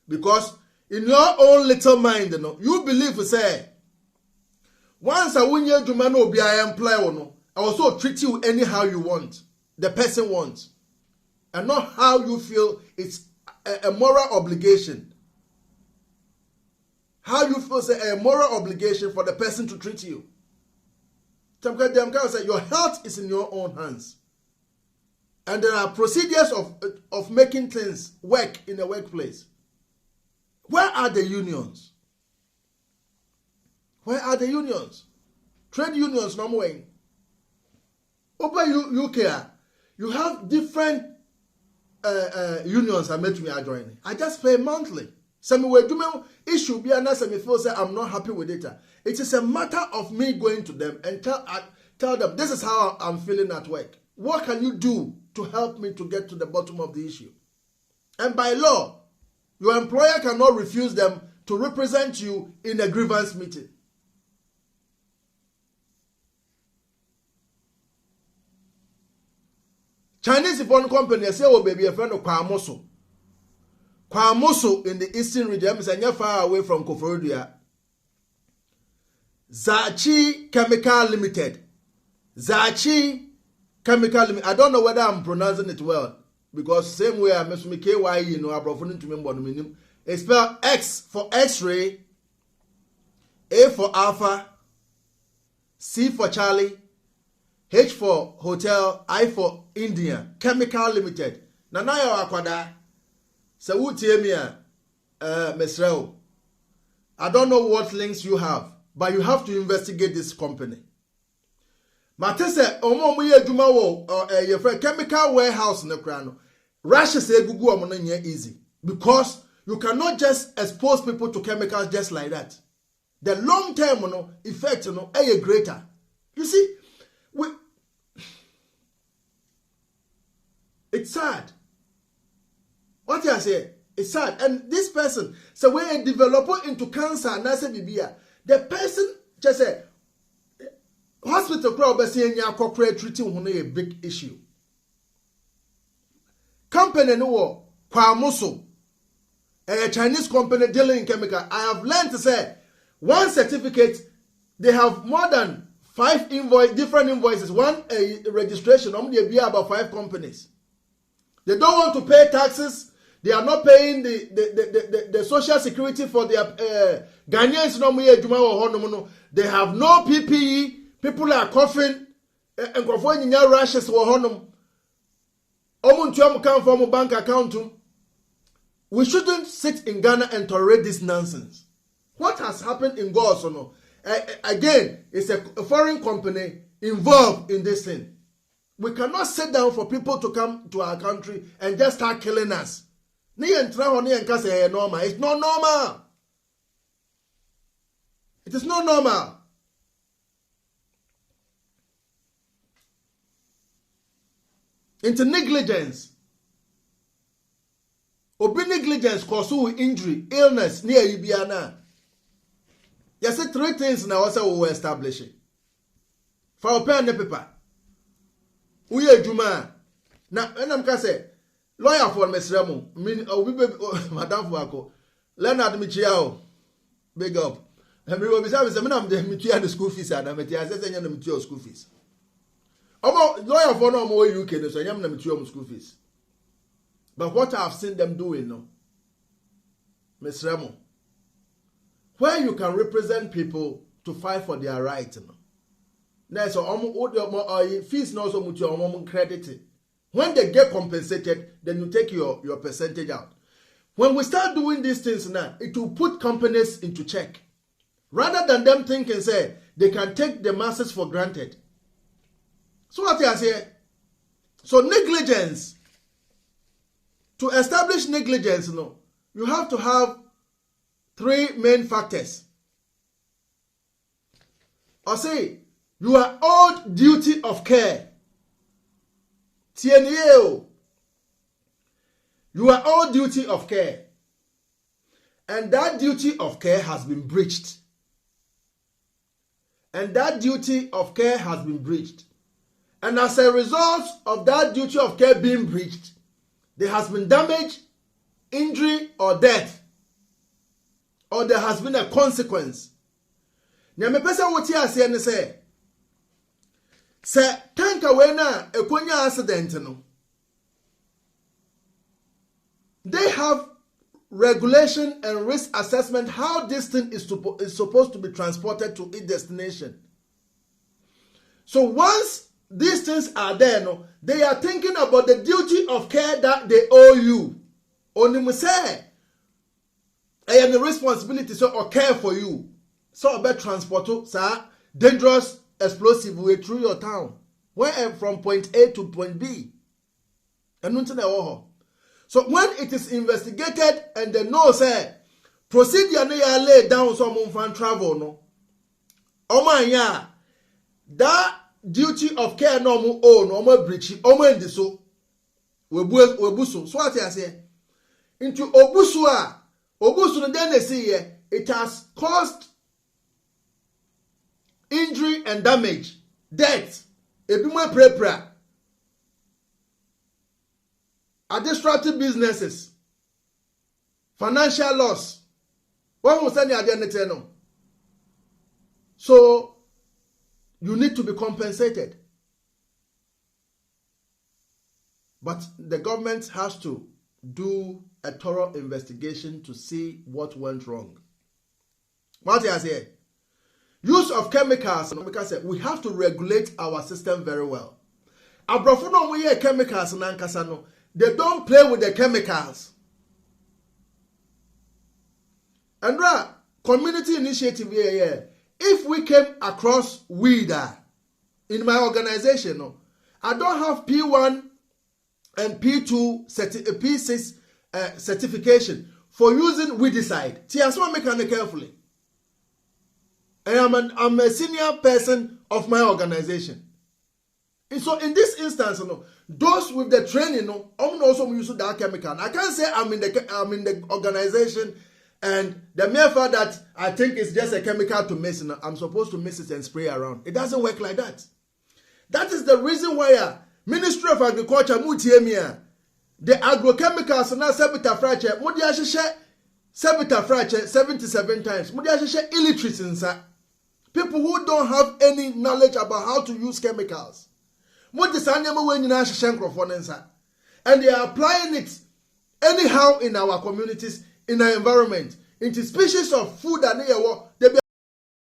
Because in your own little mind, you believe, say, once I win your Juma no be I employ, I also treat you anyhow you want, the person wants, and not how you feel it's a moral obligation. How you feel say a moral obligation for the person to treat you. Say your health is in your own hands. And there are procedures of making things work in a workplace. Where are the unions? Where are the unions? Trade unions, no more. Over UK, you have different unions I met me joining. I just pay monthly. Some way do issue be an answer me feel say I'm not happy with it. It is a matter of me going to them and tell them this is how I'm feeling at work. What can you do to help me to get to the bottom of the issue? And by law, your employer cannot refuse them to represent you in a grievance meeting. Chinese phone company say, oh baby, a friend of Kwamoso. Kwamoso in the eastern region is far away from Koforidua. Zachi Chemical Limited. Zachi Chemical Limited. I don't know whether I'm pronouncing it well. Because same way I must make KY, you know, I'm referring to me. It's spelled X for X-ray, A for Alpha, C for Charlie, H for Hotel, I for India, Chemical Limited. Nanaya Wakwada, Sawutiemia, Mesreo. I don't know what links you have, but you have to investigate this company. Matese, Omomuye Jumawo, your friend, chemical warehouse in the crown. Russia say Gugu Amonanya easy. Because you cannot just expose people to chemicals just like that. The long term effect is greater. You see, it's sad. What I say, it's sad. And this person, so when a developer into cancer and that's a the person just say hospital crowd be saying ya corporate treating a big issue. Company no Kwamoso, a Chinese company dealing in chemical. I have learned to say one certificate, they have more than 5 different invoices, one registration, only be about 5 companies. They don't want to pay taxes. They are not paying the social security for their Ghanaians. They have no PPE. People are coughing. And coughing in rashes. Come from a bank account. We shouldn't sit in Ghana and tolerate this nonsense. What has happened in Bogoso? Again, it's a foreign company involved in this thing. We cannot sit down for people to come to our country and just start killing us. It's not normal. It is not normal. Into negligence. Obi negligence cause injury, illness, near Ibiana. You see 3 things now also we were establishing. For a pen and paper. We are Juma. Now, and I'm say, lawyer for Mesremo, mean, Madame Fuako, Leonard Michiao, big up. And we will be saying, I'm the school fees, and I'm the school fees. Lawyer for no more UK, so I am the school fees. But what I've seen them doing, no, Miss Remo, where you can represent people to fight for their rights, no. Now, so fees no so much your credit. When they get compensated, then you take your percentage out. When we start doing these things now, it will put companies into check. Rather than them thinking, say, they can take the masses for granted. So what I say? So negligence. To establish negligence, you have to have 3 main factors. I say, you are owed duty of care. TNEO. You are owed duty of care. And that duty of care has been breached. And that duty of care has been breached. And as a result of that duty of care being breached, there has been damage, injury, or death or there has been a consequence. Nyamepesa woti ase ne se tanka we na ekonya accident no. They have regulation and risk assessment how this thing is supposed to be transported to its destination. So once these things are there, no, they are thinking about the duty of care that they owe you. Only say, I have the responsibility or care for you. So about transport, sir, dangerous explosive way through your town, where from point A to point B. And so when it is investigated and they know say procedure no ya lay down some fan travel no, ya that duty of care no mo own breach ndi so webuso so what I say into obusu no then they see here it has caused injury and damage, death, ebimo prepra, administrative businesses, financial loss. What was any identity no? So you need to be compensated. But the government has to do a thorough investigation to see what went wrong. What I say? Use of chemicals, because we have to regulate our system very well. Abrofono we hear chemicals nankasa no, they don't play with the chemicals. And community initiative here, if we came across weed in my organization, no, I don't have P1 and P2 P6 certification for using weedicide. Tiaswa make it carefully. I'm a senior person of my organization. And so in this instance, those with the training, I'm also using that chemical. I can't say I'm in the organization and the mere fact that I think it's just a chemical to mix, I'm supposed to mix it and spray around. It doesn't work like that. That is the reason why Ministry of Agriculture, the agrochemicals now sebita fracture, mudia 77 times. Mudia illiteracy. People who don't have any knowledge about how to use chemicals. And they are applying it anyhow in our communities, in our environment, into species of food that they